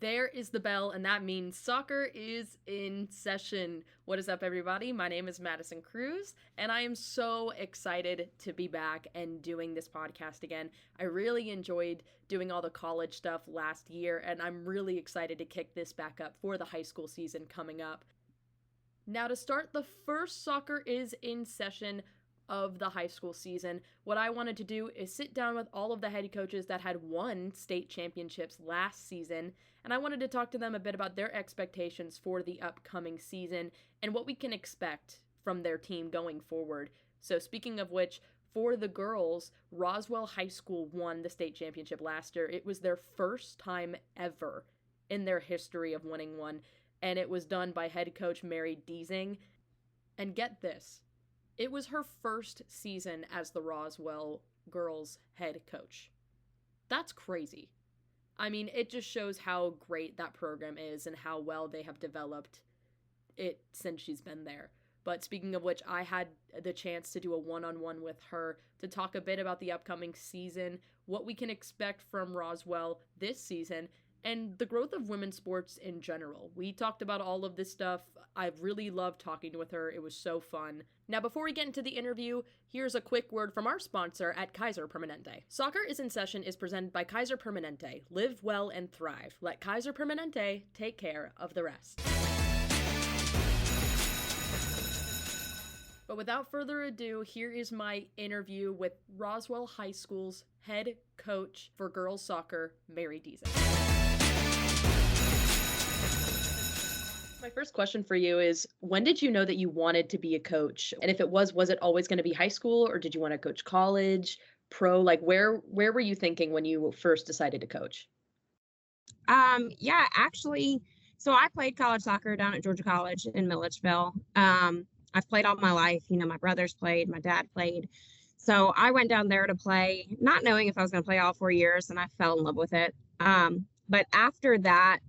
There is the bell, and that means soccer is in session. What is up, everybody? My name is Madison Crews, and I am so excited to be back and doing this podcast again. I really enjoyed doing all the college stuff last year, and I'm really excited to kick this back up for the high school season coming up. Now, to start, the first Soccer is in Session of the high school season, what I wanted to do is sit down with all of the head coaches that had won state championships last season, and I wanted to talk to them a bit about their expectations for the upcoming season and what we can expect from their team going forward. So speaking of which, for the girls, Roswell High School won the state championship last year. It was their first time ever in their history of winning one, and it was done by head coach Maddie. And get this, it was her first season as the Roswell girls head coach. That's crazy. I mean, it just shows how great that program is and how well they have developed it since she's been there. But speaking of which, I had the chance to do a one-on-one with her to talk a bit about the upcoming season, what we can expect from Roswell this season, and the growth of women's sports in general. We talked about all of this stuff. I really loved talking with her. It was so fun. Now, before we get into the interview, here's a quick word from our sponsor at Kaiser Permanente. Soccer is in Session is presented by Kaiser Permanente. Live well and thrive. Let Kaiser Permanente take care of the rest. But without further ado, here is my interview with Roswell High School's head coach for girls soccer, Maddie. My first question for you is, when did you know that you wanted to be a coach? And if it was it always going to be high school, or did you want to coach college, pro? Like where were you thinking when you first decided to coach? Actually, so I played college soccer down at Georgia College in Milledgeville. I've played all my life. You know, my brothers played, my dad played. So I went down there to play, not knowing if I was going to play all 4 years, and I fell in love with it. But after that,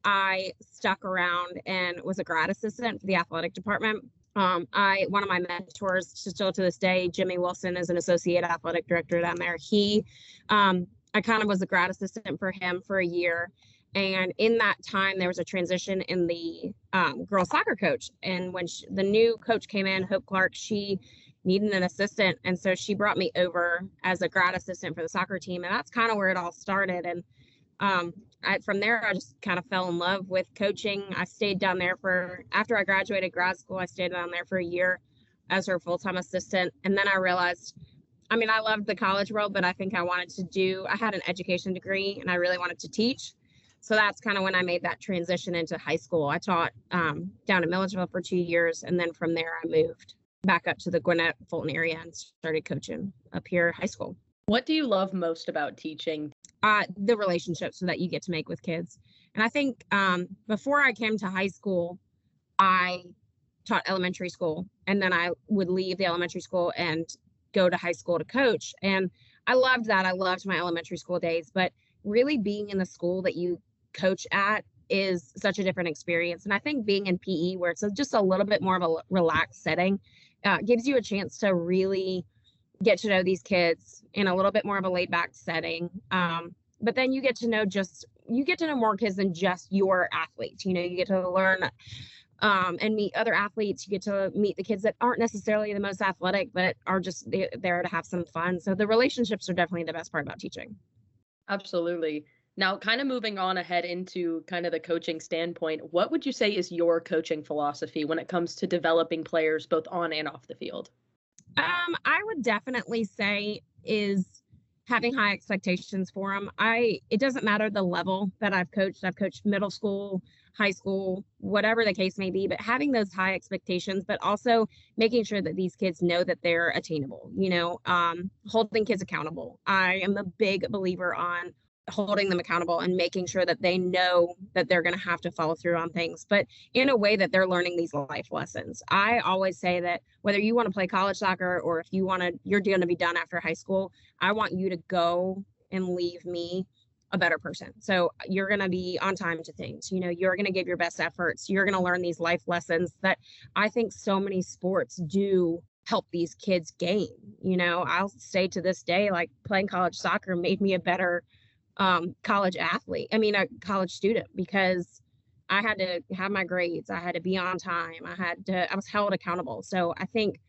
I stuck around and was a grad assistant for the athletic department. One of my mentors, still to this day, Jimmy Wilson, is an associate athletic director down there. I kind of was a grad assistant for him for a year. And in that time, there was a transition in the girls soccer coach. And when the new coach came in, Hope Clark, she needed an assistant. And so she brought me over as a grad assistant for the soccer team. And that's kind of where it all started. And from there, I just kind of fell in love with coaching. I stayed down there after I graduated grad school, I stayed down there for a year as her full-time assistant. And then I realized, I loved the college world, but I think I had an education degree and I really wanted to teach. So that's kind of when I made that transition into high school. I taught down in Milledgeville for 2 years. And then from there, I moved back up to the Gwinnett Fulton area and started coaching up here high school. What do you love most about teaching? The relationships that you get to make with kids. And I think before I came to high school, I taught elementary school, and then I would leave the elementary school and go to high school to coach. And I loved that. I loved my elementary school days, but really being in the school that you coach at is such a different experience. And I think being in PE, where it's just a little bit more of a relaxed setting, gives you a chance to really get to know these kids in a little bit more of a laid back setting. But then you get to know more kids than just your athletes. You know, you get to learn and meet other athletes. You get to meet the kids that aren't necessarily the most athletic, but are just there to have some fun. So the relationships are definitely the best part about teaching. Absolutely. Now, kind of moving on ahead into kind of the coaching standpoint, what would you say is your coaching philosophy when it comes to developing players both on and off the field? I would definitely say is having high expectations for them. It doesn't matter the level that I've coached. I've coached middle school, high school, whatever the case may be, but having those high expectations, but also making sure that these kids know that they're attainable, holding kids accountable. I am a big believer on holding them accountable and making sure that they know that they're going to have to follow through on things, but in a way that they're learning these life lessons. I always say that whether you want to play college soccer or if you're going to be done after high school, I want you to go and leave me a better person. So you're going to be on time to things, you're going to give your best efforts. You're going to learn these life lessons that I think so many sports do help these kids gain. I'll say to this day, like playing college soccer made me a better college athlete. I mean, a college student, because I had to have my grades. I had to be on time. I was held accountable. So I think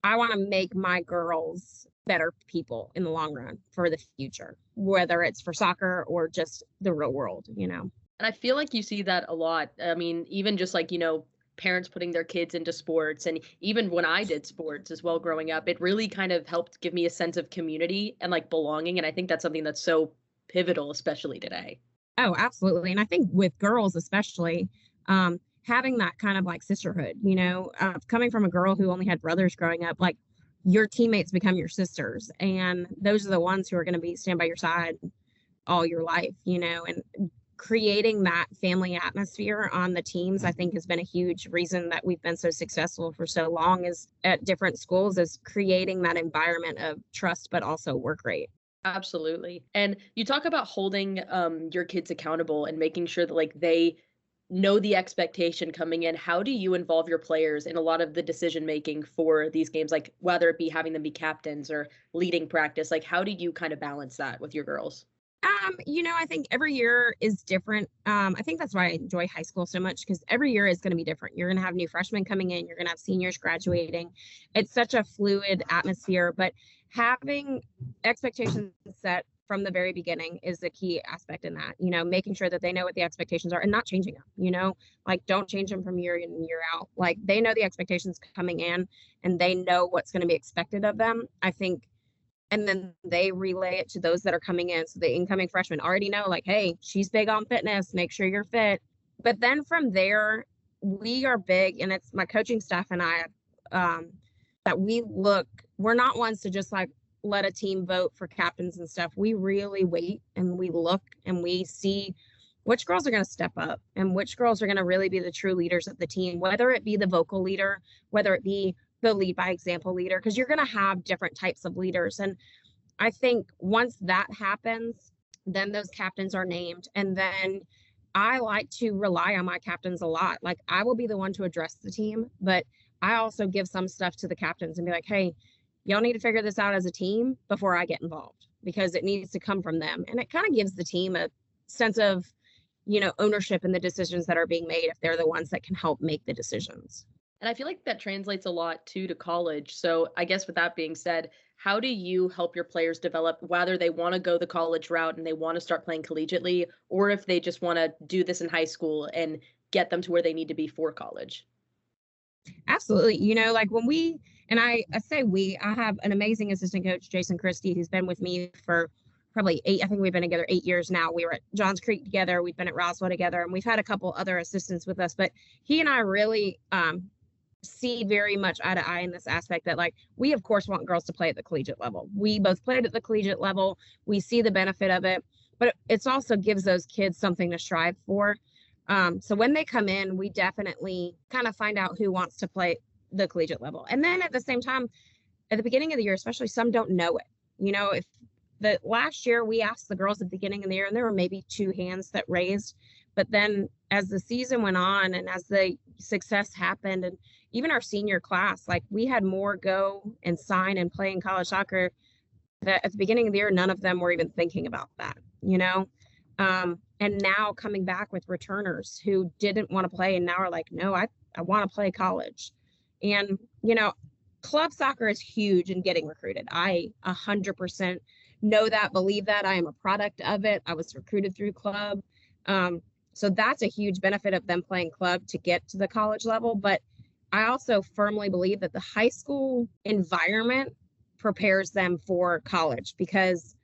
I want to make my girls better people in the long run for the future, whether it's for soccer or just the real world, you know? And I feel like you see that a lot. I mean, even just like, parents putting their kids into sports, and even when I did sports as well growing up, it really kind of helped give me a sense of community and like belonging. And I think that's something that's so pivotal, especially today. Oh, absolutely. And I think with girls, especially, having that kind of like sisterhood, coming from a girl who only had brothers growing up, like your teammates become your sisters, and those are the ones who are going to stand by your side all your life, and creating that family atmosphere on the teams, I think has been a huge reason that we've been so successful for so long is at different schools, is creating that environment of trust, but also work rate. Absolutely. And you talk about holding your kids accountable and making sure that like they know the expectation coming in. How do you involve your players in a lot of the decision making for these games, like whether it be having them be captains or leading practice? Like how do you kind of balance that with your girls? I think every year is different. I think that's why I enjoy high school so much, because every year is going to be different. You're going to have new freshmen coming in, you're going to have seniors graduating. It's such a fluid atmosphere, but having expectations set from the very beginning is the key aspect in that, making sure that they know what the expectations are and not changing them, like don't change them from year in and year out. Like they know the expectations coming in and they know what's going to be expected of them, I think. And then they relay it to those that are coming in. So the incoming freshmen already know, like, hey, she's big on fitness, make sure you're fit. But then from there, we are big, and it's my coaching staff and I, that we're not ones to just like let a team vote for captains and stuff. We really wait and we look and we see which girls are going to step up and which girls are going to really be the true leaders of the team, whether it be the vocal leader, whether it be the lead by example leader, because you're going to have different types of leaders. And I think once that happens, then those captains are named. And then I like to rely on my captains a lot. Like I will be the one to address the team, but I also give some stuff to the captains and be like, hey, y'all need to figure this out as a team before I get involved, because it needs to come from them. And it kind of gives the team a sense of, ownership in the decisions that are being made if they're the ones that can help make the decisions. And I feel like that translates a lot too to college. So I guess with that being said, how do you help your players develop, whether they want to go the college route and they want to start playing collegiately, or if they just want to do this in high school and get them to where they need to be for college? Absolutely. Like when I say I have an amazing assistant coach, Jason Christie, who's been with me for probably I think we've been together 8 years now. We were at Johns Creek together. We've been at Roswell together, and we've had a couple other assistants with us, but he and I really, see very much eye to eye in this aspect that like we of course want girls to play at the collegiate level. We both played at the collegiate level. We see the benefit of it, but it's also gives those kids something to strive for. So when they come in, we definitely kind of find out who wants to play the collegiate level. And then at the same time, at the beginning of the year, especially, some don't know it. If the last year we asked the girls at the beginning of the year and there were maybe 2 hands that raised, but then as the season went on and as the success happened, and even our senior class, like we had more go and sign and play in college soccer that at the beginning of the year, none of them were even thinking about that, and now coming back with returners who didn't want to play and now are like, no, I want to play college. And, club soccer is huge in getting recruited. I 100% know that, believe that. I am a product of it. I was recruited through club. So that's a huge benefit of them playing club to get to the college level. But I also firmly believe that the high school environment prepares them for college, because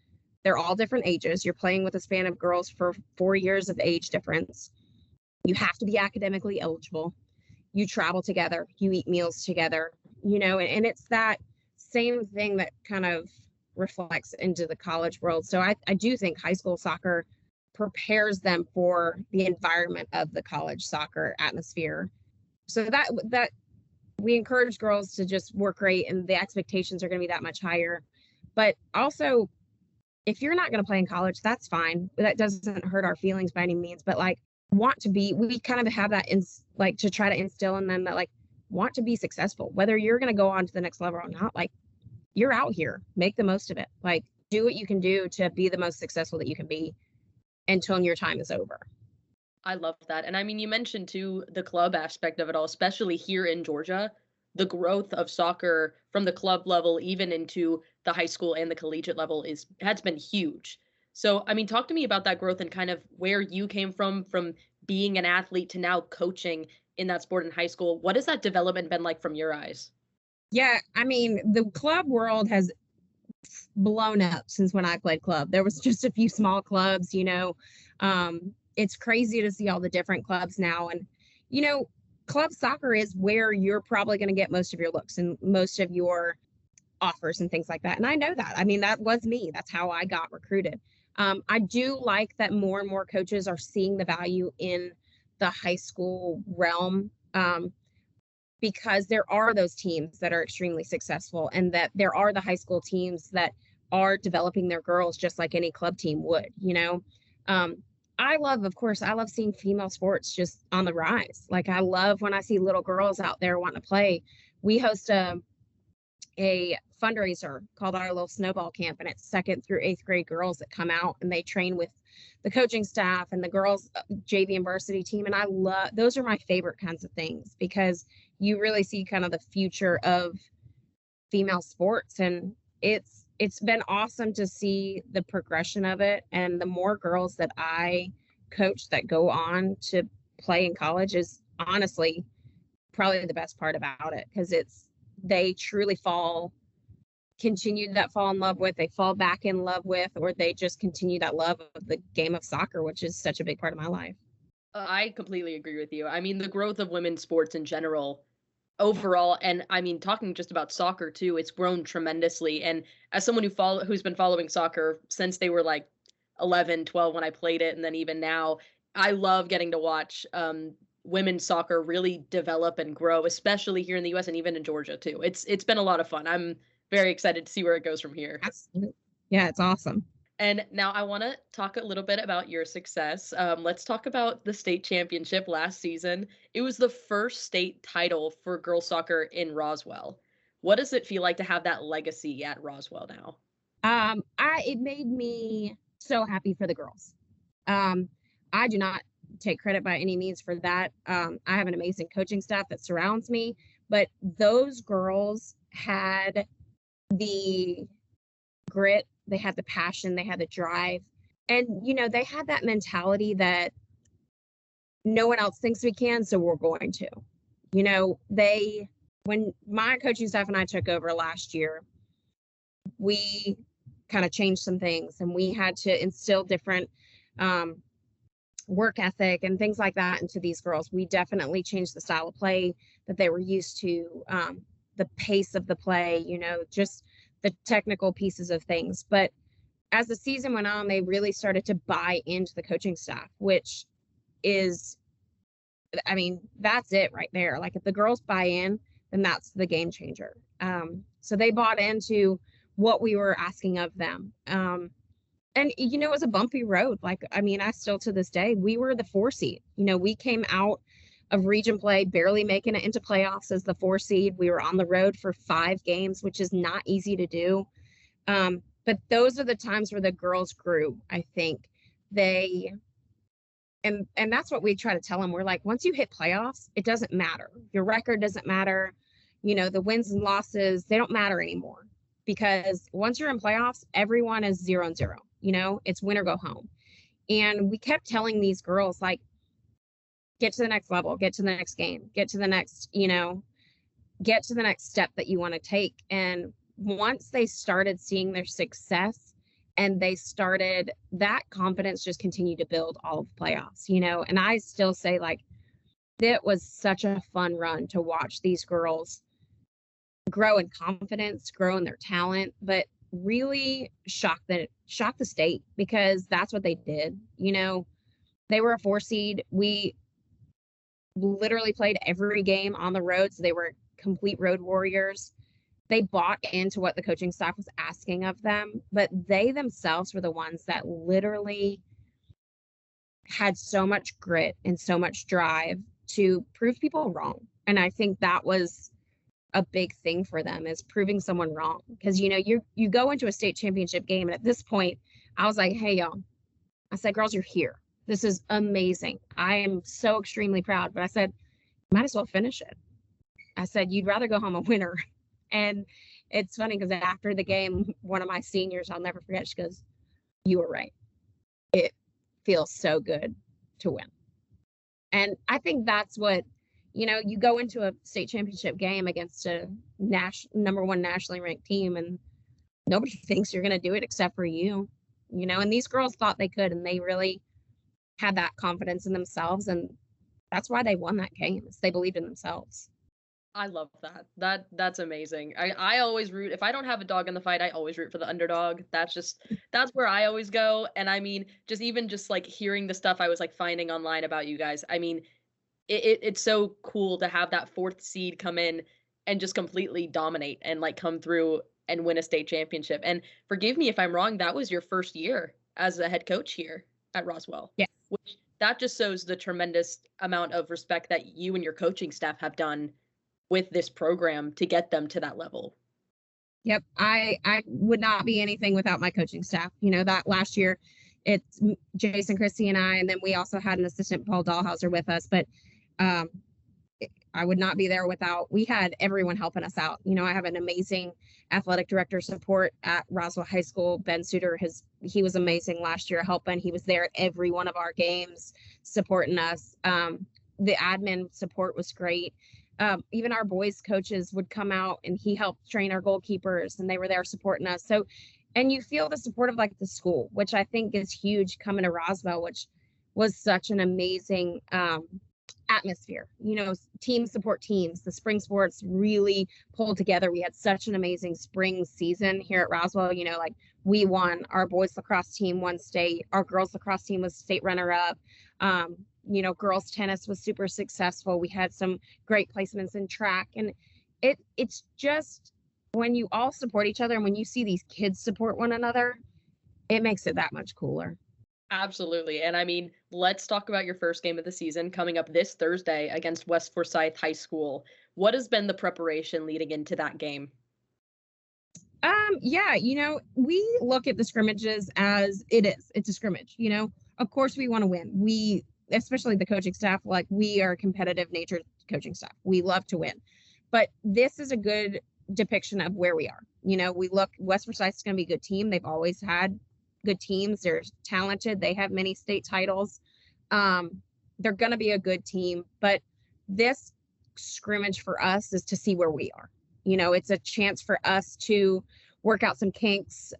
they're all different ages. You're playing with a span of girls for 4 years of age difference. You have to be academically eligible. You travel together, you eat meals together, and it's that same thing that kind of reflects into the college world. So I do think high school soccer prepares them for the environment of the college soccer atmosphere. So that we encourage girls to just work great, and the expectations are going to be that much higher. But also, if you're not going to play in college, that's fine. That doesn't hurt our feelings by any means, but like we kind of have that to try to instill in them that like want to be successful, whether you're going to go on to the next level or not. Like you're out here, make the most of it. Like do what you can do to be the most successful that you can be until your time is over. I love that. And I mean, you mentioned too the club aspect of it all, especially here in Georgia. The growth of soccer from the club level even into the high school and the collegiate level is has been huge. So, I mean, talk to me about that growth and kind of where you came from being an athlete to now coaching in that sport in high school. What has that development been like from your eyes? Yeah, I mean, the club world has blown up since when I played club. There was just a few small clubs, you know. It's crazy to see all the different clubs now. And, you know, club soccer is where you're probably going to get most of your looks and most of your offers and things like that. And I know that. I mean, that was me. That's how I got recruited. I do like that more and more coaches are seeing the value in the high school realm, because there are those teams that are extremely successful, and that there are the high school teams that are developing their girls just like any club team would, you know. Um, of course, I love seeing female sports just on the rise. Like, I love when I see little girls out there wanting to play. We host a fundraiser called our little snowball camp, and it's second through eighth grade girls that come out and they train with the coaching staff and the girls JV and varsity team. And I love, those are my favorite kinds of things, because you really see kind of the future of female sports. And it's been awesome to see the progression of it. And the more girls that I coach that go on to play in college is honestly probably the best part about it, because they truly fall in love with, they fall back in love with, or they just continue that love of the game of soccer, which is such a big part of my life. I completely agree with you. I mean, the growth of women's sports in general overall, and I mean, talking just about soccer too, it's grown tremendously. And as someone who's been following soccer since they were like 11, 12 when I played it, and then even now, I love getting to watch women's soccer really develop and grow, especially here in the US and even in Georgia too. It's been a lot of fun. I'm very excited to see where it goes from here. Absolutely. Yeah, it's awesome. And now I want to talk a little bit about your success. Let's talk about the state championship last season. It was the first state title for girls soccer in Roswell. What does it feel like to have that legacy at Roswell now? It made me so happy for the girls. Um, I do not take credit by any means for that. I have an amazing coaching staff that surrounds me, but those girls had the grit, they had the passion, they had the drive. And, you know, they had that mentality that no one else thinks we can, so we're going to. You know, when my coaching staff and I took over last year, we kind of changed some things, and we had to instill different work ethic and things like that into these girls. We definitely changed the style of play that they were used to, the pace of the play, you know, just the technical pieces of things. But as the season went on, they really started to buy into the coaching staff, which is, I mean, that's it right there. Like, if the girls buy in, then that's the game changer. So they bought into what we were asking of them. And, you know, it was a bumpy road. Like, I mean, I still to this day, we were the 4 seed. You know, we came out of region play, barely making it into playoffs as the 4 seed. We were on the road for 5 games, which is not easy to do. But those are the times where the girls grew, I think. They and that's what we try to tell them. We're like, once you hit playoffs, it doesn't matter. Your record doesn't matter. You know, the wins and losses, they don't matter anymore, because once you're in playoffs, everyone is 0-0. You know, it's win or go home. And we kept telling these girls, like, get to the next level, get to the next game, get to the next, you know, get to the next step that you want to take. And once they started seeing their success, and they started, that confidence just continued to build all of the playoffs, you know. And I still say, like, it was such a fun run to watch these girls grow in confidence, grow in their talent, but really shock the state, because that's what they did. You know, they were a 4 seed. We literally played every game on the road, so they were complete road warriors. They bought into what the coaching staff was asking of them, but they themselves were the ones that literally had so much grit and so much drive to prove people wrong. And I think that was a big thing for them, is proving someone wrong. Because, you know, you go into a state championship game, and at this point, I was like, hey, y'all, I said, girls, you're here. This is amazing. I am so extremely proud. But I said, might as well finish it. I said, you'd rather go home a winner. And it's funny because after the game, one of my seniors, I'll never forget, she goes, you were right. It feels so good to win. And I think that's what, you know, you go into a state championship game against a number one nationally ranked team, and nobody thinks you're going to do it except for you, you know, and these girls thought they could, and they really had that confidence in themselves. And that's why they won that game, is they believed in themselves. I love that. That's amazing. I always root, if I don't have a dog in the fight, I always root for the underdog. That's where I always go. And I mean, just like hearing the stuff I was like finding online about you guys. I mean, it's so cool to have that fourth seed come in and just completely dominate and like come through and win a state championship. And forgive me if I'm wrong, that was your first year as a head coach here at Roswell. Yeah. Which that just shows the tremendous amount of respect that you and your coaching staff have done with this program to get them to that level. Yep. I would not be anything without my coaching staff. You know, that last year it's Jason, Christy, and I, and then we also had an assistant, Paul Dahlhauser, with us. But I would not be there without, we had everyone helping us out. You know, I have an amazing athletic director support at Roswell High School. Ben Suter, he was amazing last year helping. He was there at every one of our games supporting us. The admin support was great. Even our boys coaches would come out, and he helped train our goalkeepers, and they were there supporting us. So, and you feel the support of like the school, which I think is huge coming to Roswell, which was such an amazing atmosphere. You know, teams support teams. The spring sports really pulled together. We had such an amazing spring season here at Roswell. You know, like we won. Our boys lacrosse team won state. Our girls lacrosse team was state runner up. You know, girls tennis was super successful. We had some great placements in track, and it's just, when you all support each other and when you see these kids support one another, it makes it that much cooler. Absolutely. And I mean, let's talk about your first game of the season coming up this Thursday against West Forsyth High School. What has been the preparation leading into that game? Yeah, you know, we look at the scrimmages as it's a scrimmage. You know, of course we want to win. We, especially the coaching staff, like we are a competitive natured coaching staff. We love to win. But this is a good depiction of where we are. You know, we look, West Forsyth is going to be a good team. They've always had good teams. They're talented. They have many state titles. They're going to be a good team. But this scrimmage for us is to see where we are. You know, it's a chance for us to work out some kinks,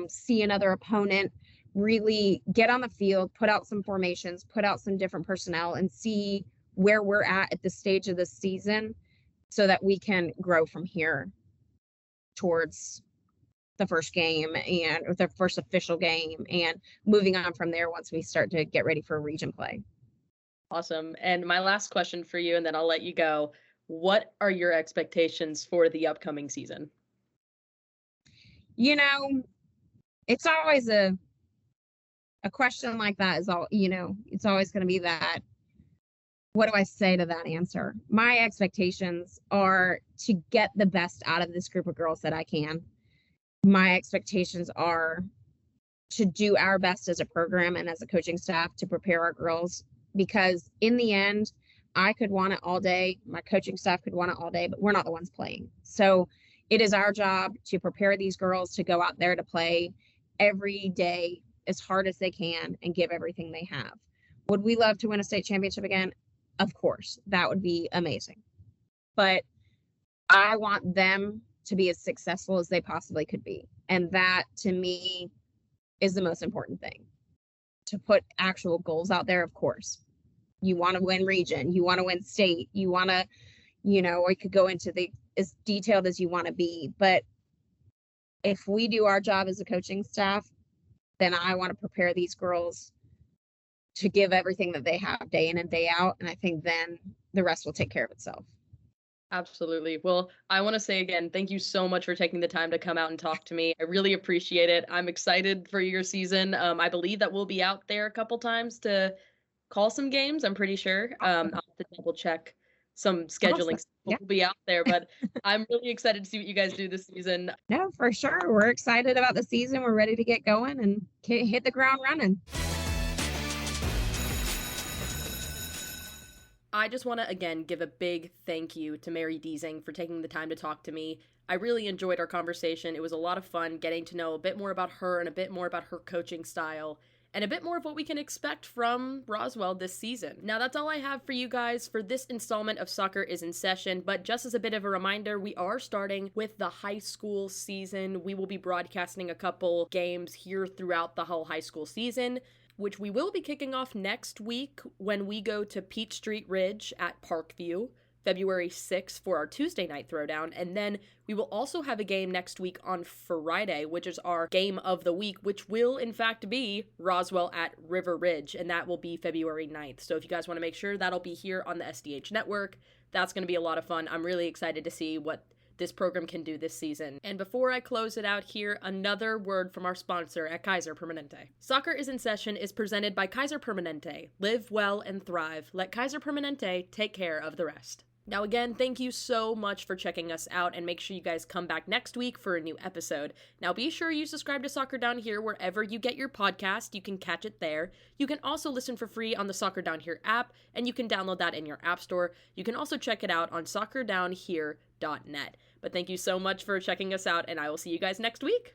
see another opponent, really get on the field, put out some formations, put out some different personnel, and see where we're at the stage of the season, so that we can grow from here towards the first game or the first official game, and moving on from there once we start to get ready for region play. Awesome. And my last question for you, and then I'll let you go. What are your expectations for the upcoming season? You know, it's always a question like that is all, you know, it's always going to be that. What do I say to that answer? My expectations are to get the best out of this group of girls that I can. My expectations are to do our best as a program and as a coaching staff to prepare our girls, because in the end, I could want it all day. My coaching staff could want it all day, but we're not the ones playing. So it is our job to prepare these girls to go out there to play every day as hard as they can and give everything they have. Would we love to win a state championship again? Of course, that would be amazing. But I want them to be as successful as they possibly could be. And that, to me, is the most important thing. To put actual goals out there, of course. You want to win region, you want to win state, you want to, you know, or you could go into as detailed as you want to be. But if we do our job as a coaching staff, then I want to prepare these girls to give everything that they have day in and day out. And I think then the rest will take care of itself. Absolutely. Well, I want to say again, thank you so much for taking the time to come out and talk to me. I really appreciate it. I'm excited for your season. I believe that we'll be out there a couple times to call some games, I'm pretty sure. I'll have to double check some Awesome. scheduling Yeah. will be out there, but I'm really excited to see what you guys do this season. No, for sure. We're excited about the season. We're ready to get going and hit the ground running. I just want to again give a big thank you to Mary Deasing for taking the time to talk to me. I really enjoyed our conversation. It was a lot of fun getting to know a bit more about her and a bit more about her coaching style and a bit more of what we can expect from Roswell this season. Now, that's all I have for you guys for this installment of Soccer is in Session, but just as a bit of a reminder, we are starting with the high school season. We will be broadcasting a couple games here throughout the whole high school season, which we will be kicking off next week when we go to Peach Street Ridge at Parkview, February 6th for our Tuesday night throwdown, and then we will also have a game next week on Friday, which is our game of the week, which will in fact be Roswell at River Ridge, and that will be February 9th. So if you guys want to make sure, that'll be here on the SDH network. That's going to be a lot of fun. I'm really excited to see what this program can do this season. And before I close it out here, another word from our sponsor at Kaiser Permanente. Soccer is in Session is presented by Kaiser Permanente. Live well and thrive. Let Kaiser Permanente take care of the rest. Now again, thank you so much for checking us out, and make sure you guys come back next week for a new episode. Now be sure you subscribe to Soccer Down Here wherever you get your podcast. You can catch it there. You can also listen for free on the Soccer Down Here app, and you can download that in your app store. You can also check it out on soccerdownhere.net. But thank you so much for checking us out, and I will see you guys next week.